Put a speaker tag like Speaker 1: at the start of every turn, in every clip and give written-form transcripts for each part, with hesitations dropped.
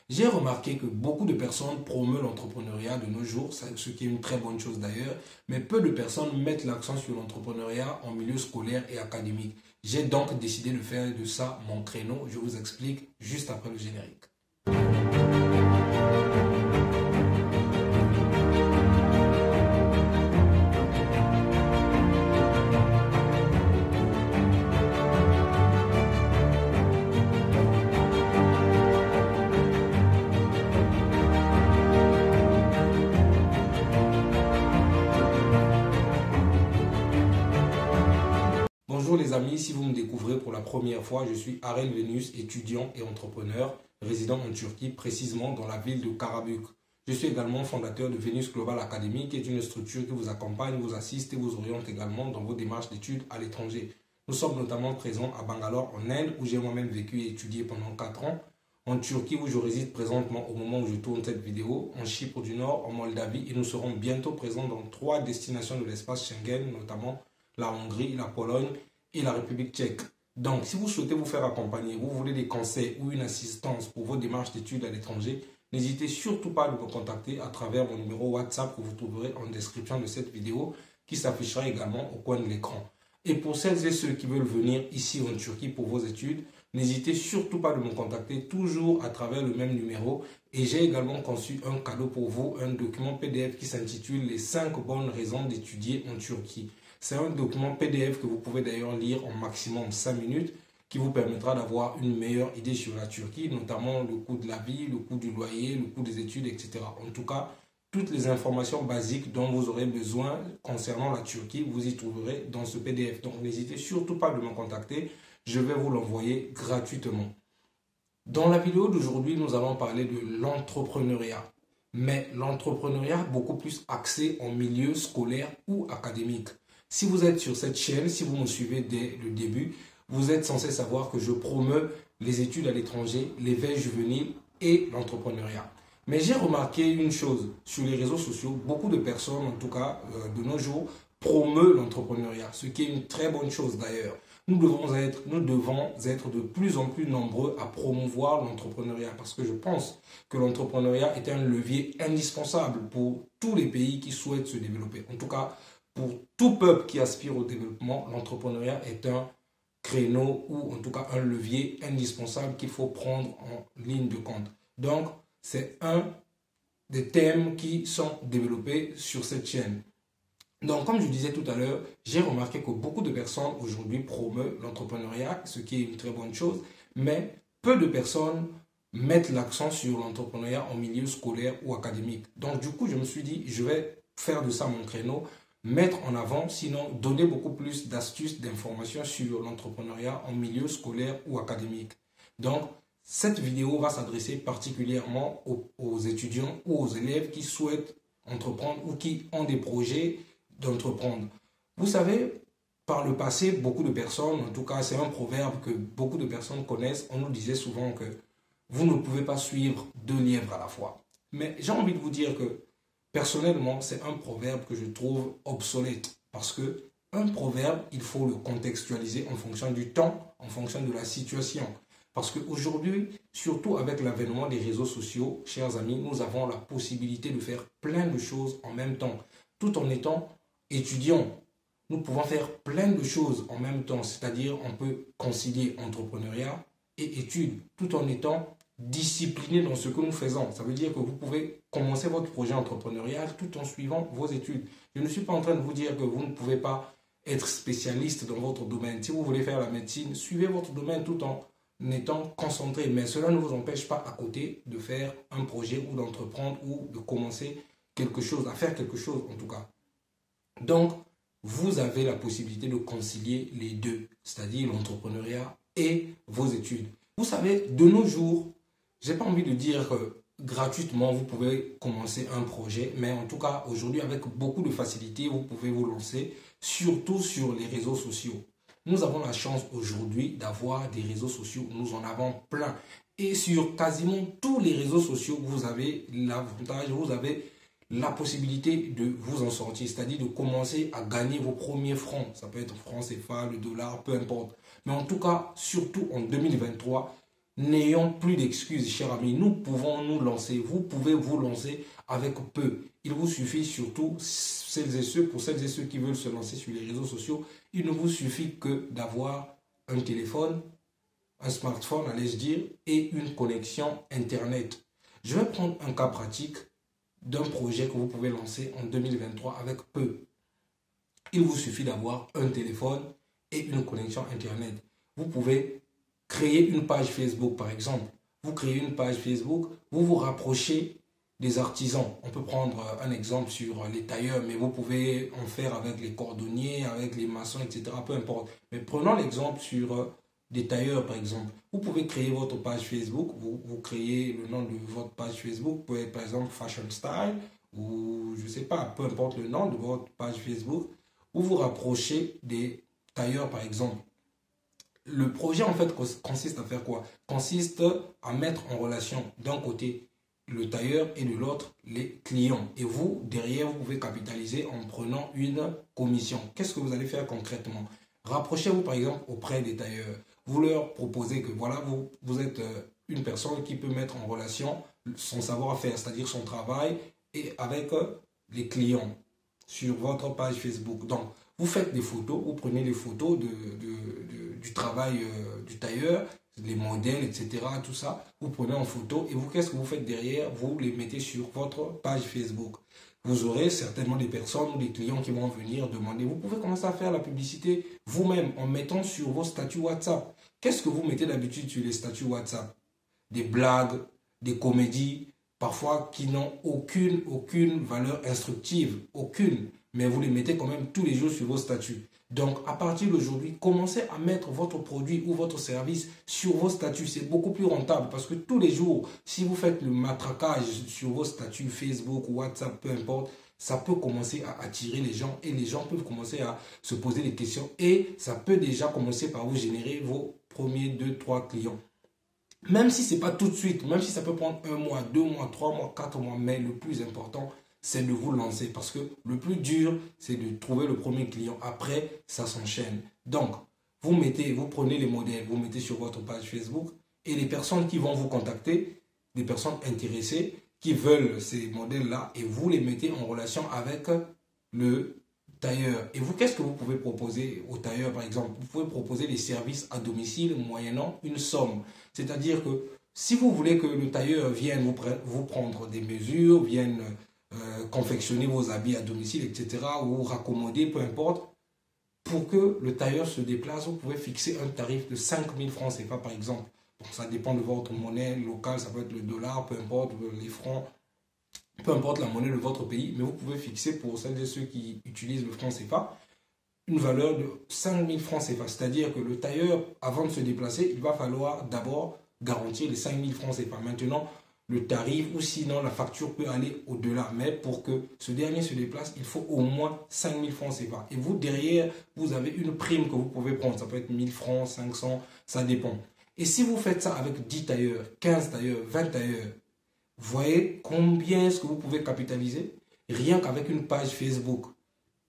Speaker 1: J'ai remarqué que beaucoup de personnes promeuvent l'entrepreneuriat de nos jours, ce qui est une très bonne chose d'ailleurs, mais peu de personnes mettent l'accent sur l'entrepreneuriat en milieu scolaire et académique. J'ai donc décidé de faire de ça mon créneau. Je vous explique juste après le générique. Bonjour les amis, si vous me découvrez pour la première fois, je suis Arel Venus, étudiant et entrepreneur, résident en Turquie, précisément dans la ville de Karabük. Je suis également fondateur de Venus Global Academy, qui est une structure qui vous accompagne, vous assiste et vous oriente également dans vos démarches d'études à l'étranger. Nous sommes notamment présents à Bangalore en Inde, où j'ai moi-même vécu et étudié pendant 4 ans, en Turquie où je réside présentement au moment où je tourne cette vidéo, en Chypre du Nord, en Moldavie, et nous serons bientôt présents dans 3 destinations de l'espace Schengen, notamment la Hongrie, la Pologne et la République tchèque. Donc, si vous souhaitez vous faire accompagner, vous voulez des conseils ou une assistance pour vos démarches d'études à l'étranger, n'hésitez surtout pas à me contacter à travers mon numéro WhatsApp que vous trouverez en description de cette vidéo qui s'affichera également au coin de l'écran. Et pour celles et ceux qui veulent venir ici en Turquie pour vos études, n'hésitez surtout pas à me contacter toujours à travers le même numéro. Et j'ai également conçu un cadeau pour vous, un document PDF qui s'intitule « Les 5 bonnes raisons d'étudier en Turquie ». C'est un document PDF que vous pouvez d'ailleurs lire en maximum 5 minutes qui vous permettra d'avoir une meilleure idée sur la Turquie, notamment le coût de la vie, le coût du loyer, le coût des études, etc. En tout cas, toutes les informations basiques dont vous aurez besoin concernant la Turquie, vous y trouverez dans ce PDF. Donc n'hésitez surtout pas à me contacter, je vais vous l'envoyer gratuitement. Dans la vidéo d'aujourd'hui, nous allons parler de l'entrepreneuriat. Mais l'entrepreneuriat beaucoup plus axé en milieu scolaire ou académique. Si vous êtes sur cette chaîne, si vous me suivez dès le début, vous êtes censé savoir que je promeux les études à l'étranger, l'éveil juvénile et l'entrepreneuriat. Mais j'ai remarqué une chose sur les réseaux sociaux, beaucoup de personnes, en tout cas de nos jours, promeuvent l'entrepreneuriat, ce qui est une très bonne chose d'ailleurs. Nous devons être de plus en plus nombreux à promouvoir l'entrepreneuriat parce que je pense que l'entrepreneuriat est un levier indispensable pour tous les pays qui souhaitent se développer. En tout cas, pour tout peuple qui aspire au développement, l'entrepreneuriat est un créneau ou en tout cas un levier indispensable qu'il faut prendre en ligne de compte. Donc, c'est un des thèmes qui sont développés sur cette chaîne. Donc, comme je disais tout à l'heure, j'ai remarqué que beaucoup de personnes aujourd'hui promeuvent l'entrepreneuriat, ce qui est une très bonne chose, mais peu de personnes mettent l'accent sur l'entrepreneuriat en milieu scolaire ou académique. Donc, du coup, je me suis dit, je vais faire de ça mon créneau, mettre en avant, sinon donner beaucoup plus d'astuces, d'informations sur l'entrepreneuriat en milieu scolaire ou académique. Donc, cette vidéo va s'adresser particulièrement aux étudiants ou aux élèves qui souhaitent entreprendre ou qui ont des projets d'entreprendre. Vous savez, par le passé, beaucoup de personnes, en tout cas c'est un proverbe que beaucoup de personnes connaissent, on nous disait souvent que vous ne pouvez pas suivre 2 lièvres à la fois. Mais j'ai envie de vous dire que personnellement, c'est un proverbe que je trouve obsolète parce que un proverbe, il faut le contextualiser en fonction du temps, en fonction de la situation. Parce qu'aujourd'hui, surtout avec l'avènement des réseaux sociaux, chers amis, nous avons la possibilité de faire plein de choses en même temps. Tout en étant étudiants, nous pouvons faire plein de choses en même temps. C'est-à-dire, on peut concilier entrepreneuriat et études, tout en étant discipliné dans ce que nous faisons. Ça veut dire que vous pouvez commencer votre projet entrepreneurial tout en suivant vos études. Je ne suis pas en train de vous dire que vous ne pouvez pas être spécialiste dans votre domaine. Si vous voulez faire la médecine, suivez votre domaine tout en étant concentré. Mais cela ne vous empêche pas à côté de faire un projet ou d'entreprendre ou de commencer quelque chose, à faire quelque chose en tout cas. Donc, vous avez la possibilité de concilier les deux, c'est-à-dire l'entrepreneuriat et vos études. Vous savez, de nos jours, je n'ai pas envie de dire que gratuitement, vous pouvez commencer un projet, mais en tout cas, aujourd'hui, avec beaucoup de facilité, vous pouvez vous lancer, surtout sur les réseaux sociaux. Nous avons la chance aujourd'hui d'avoir des réseaux sociaux, nous en avons plein. Et sur quasiment tous les réseaux sociaux, vous avez l'avantage, vous avez la possibilité de vous en sortir, c'est-à-dire de commencer à gagner vos premiers francs. Ça peut être franc CFA, le dollar, peu importe. Mais en tout cas, surtout en 2023, N'ayons plus d'excuses, chers amis. Nous pouvons nous lancer. Vous pouvez vous lancer avec peu. Il vous suffit surtout, pour celles et ceux qui veulent se lancer sur les réseaux sociaux, il ne vous suffit que d'avoir un téléphone, un smartphone, allais-je dire, et une connexion Internet. Je vais prendre un cas pratique d'un projet que vous pouvez lancer en 2023 avec peu. Il vous suffit d'avoir un téléphone et une connexion Internet. Vous pouvez créer une page Facebook, par exemple. Vous créez une page Facebook, vous vous rapprochez des artisans. On peut prendre un exemple sur les tailleurs, mais vous pouvez en faire avec les cordonniers, avec les maçons, etc. Peu importe. Mais prenons l'exemple sur des tailleurs, par exemple. Vous pouvez créer votre page Facebook, vous créez le nom de votre page Facebook, peut être par exemple Fashion Style, ou je ne sais pas, peu importe le nom de votre page Facebook, vous vous rapprochez des tailleurs, par exemple. Le projet, en fait, consiste à faire quoi? Consiste à mettre en relation d'un côté le tailleur et de l'autre les clients. Et vous, derrière, vous pouvez capitaliser en prenant une commission. Qu'est-ce que vous allez faire concrètement? Rapprochez-vous, par exemple, auprès des tailleurs. Vous leur proposez que, voilà, vous êtes une personne qui peut mettre en relation son savoir-faire, c'est-à-dire son travail, et avec les clients sur votre page Facebook. Donc, vous faites des photos, vous prenez les photos du travail du tailleur, les modèles, etc., tout ça, vous prenez en photo et vous, qu'est-ce que vous faites derrière? Vous les mettez sur votre page Facebook. Vous aurez certainement des personnes ou des clients qui vont venir demander. Vous pouvez commencer à faire la publicité vous-même en mettant sur vos statuts WhatsApp. Qu'est-ce que vous mettez d'habitude sur les statuts WhatsApp? Des blagues, des comédies, parfois qui n'ont aucune valeur instructive, aucune. Mais vous les mettez quand même tous les jours sur vos statuts. Donc, à partir d'aujourd'hui, commencez à mettre votre produit ou votre service sur vos statuts. C'est beaucoup plus rentable parce que tous les jours, si vous faites le matraquage sur vos statuts Facebook, WhatsApp, peu importe, ça peut commencer à attirer les gens et les gens peuvent commencer à se poser des questions et ça peut déjà commencer par vous générer vos premiers 2-3 clients. Même si ce n'est pas tout de suite, même si ça peut prendre 1 mois, 2 mois, 3 mois, 4 mois, mais le plus important, c'est de vous lancer parce que le plus dur, c'est de trouver le premier client. Après, ça s'enchaîne. Donc, vous prenez les modèles, vous mettez sur votre page Facebook et les personnes qui vont vous contacter, des personnes intéressées qui veulent ces modèles-là et vous les mettez en relation avec le tailleur. Et vous, qu'est-ce que vous pouvez proposer au tailleur, par exemple? Vous pouvez proposer des services à domicile moyennant une somme. C'est-à-dire que si vous voulez que le tailleur vienne vous prendre des mesures, vienne confectionner vos habits à domicile, etc., ou raccommoder, peu importe, pour que le tailleur se déplace, vous pouvez fixer un tarif de 5 000 francs CFA, par exemple. Donc, ça dépend de votre monnaie locale, ça peut être le dollar, peu importe, les francs, peu importe la monnaie de votre pays, mais vous pouvez fixer pour celles et ceux qui utilisent le franc CFA, une valeur de 5 000 francs CFA. C'est-à-dire que le tailleur, avant de se déplacer, il va falloir d'abord garantir les 5 000 francs CFA. Maintenant, le tarif ou sinon la facture peut aller au-delà. Mais pour que ce dernier se déplace, il faut au moins 5 000 francs CFA. Et vous, derrière, vous avez une prime que vous pouvez prendre. Ça peut être 1 000 francs, 500, ça dépend. Et si vous faites ça avec 10 tailleurs, 15 tailleurs, 20 tailleurs, voyez combien est-ce que vous pouvez capitaliser? Rien qu'avec une page Facebook.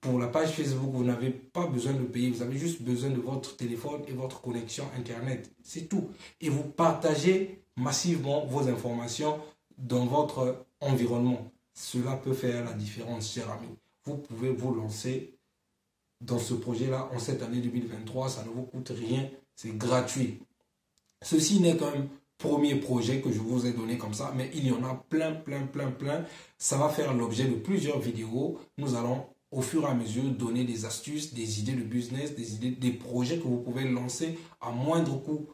Speaker 1: Pour la page Facebook, vous n'avez pas besoin de payer. Vous avez juste besoin de votre téléphone et votre connexion Internet. C'est tout. Et vous partagez massivement vos informations dans votre environnement. Cela peut faire la différence, chers amis. Vous pouvez vous lancer dans ce projet-là en cette année 2023. Ça ne vous coûte rien. C'est gratuit. Ceci n'est qu'un premier projet que je vous ai donné comme ça, mais il y en a plein. Ça va faire l'objet de plusieurs vidéos. Nous allons au fur et à mesure donner des astuces, des idées de business, des projets que vous pouvez lancer à moindre coût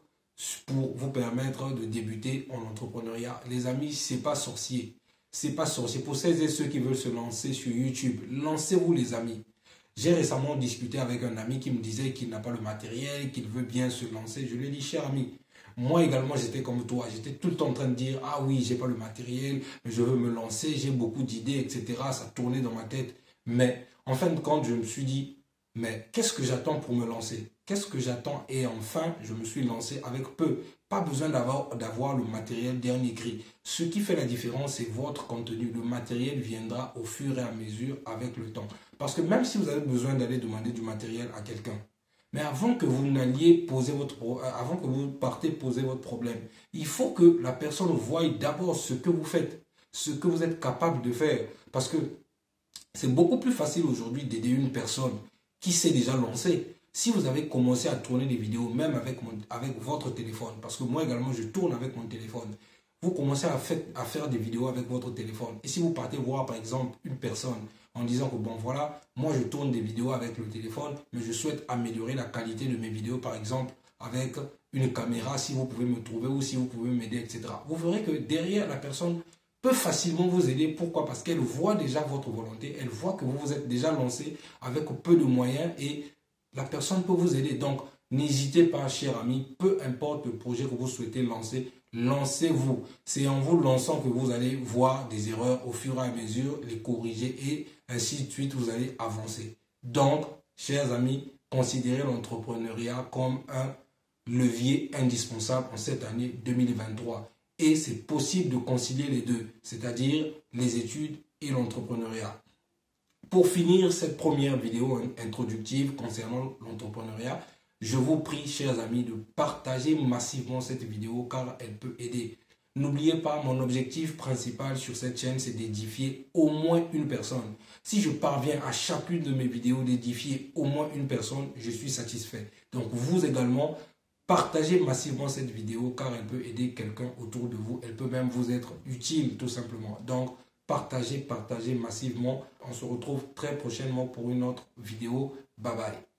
Speaker 1: pour vous permettre de débuter en entrepreneuriat. Les amis, c'est pas sorcier. C'est pas sorcier. Pour celles et ceux qui veulent se lancer sur YouTube, lancez-vous les amis. J'ai récemment discuté avec un ami qui me disait qu'il n'a pas le matériel, qu'il veut bien se lancer. Je lui ai dit, cher ami, moi également j'étais comme toi. J'étais tout le temps en train de dire, ah oui, j'ai pas le matériel, je veux me lancer, j'ai beaucoup d'idées, etc. Ça tournait dans ma tête. Mais en fin de compte, je me suis dit, mais qu'est-ce que j'attends pour me lancer? Qu'est-ce que j'attends? Et enfin, je me suis lancé avec peu. Pas besoin d'avoir le matériel dernier cri. Ce qui fait la différence, c'est votre contenu. Le matériel viendra au fur et à mesure avec le temps. Parce que même si vous avez besoin d'aller demander du matériel à quelqu'un, Mais avant que vous n'alliez avant que vous partez poser votre problème, il faut que la personne voie d'abord ce que vous faites, ce que vous êtes capable de faire. Parce que c'est beaucoup plus facile aujourd'hui d'aider une personne qui s'est déjà lancée. Si vous avez commencé à tourner des vidéos, même avec votre téléphone, parce que moi également je tourne avec mon téléphone, vous commencez à faire des vidéos avec votre téléphone. Et si vous partez voir par exemple une personne en disant que bon voilà, moi je tourne des vidéos avec le téléphone, mais je souhaite améliorer la qualité de mes vidéos par exemple avec une caméra, si vous pouvez me trouver ou si vous pouvez m'aider, etc. Vous verrez que derrière la personne peut facilement vous aider. Pourquoi? Parce qu'elle voit déjà votre volonté, elle voit que vous vous êtes déjà lancé avec peu de moyens et la personne peut vous aider. Donc, n'hésitez pas, cher ami, peu importe le projet que vous souhaitez lancer, lancez-vous. C'est en vous lançant que vous allez voir des erreurs au fur et à mesure, les corriger et ainsi de suite, vous allez avancer. Donc, chers amis, considérez l'entrepreneuriat comme un levier indispensable en cette année 2023. Et c'est possible de concilier les deux, c'est-à-dire les études et l'entrepreneuriat. Pour finir cette première vidéo introductive concernant l'entrepreneuriat, je vous prie, chers amis, de partager massivement cette vidéo car elle peut aider. N'oubliez pas, mon objectif principal sur cette chaîne, c'est d'édifier au moins une personne. Si je parviens à chacune de mes vidéos d'édifier au moins une personne, je suis satisfait. Donc vous également, partagez massivement cette vidéo car elle peut aider quelqu'un autour de vous. Elle peut même vous être utile tout simplement. Donc partagez massivement. On se retrouve très prochainement pour une autre vidéo. Bye bye.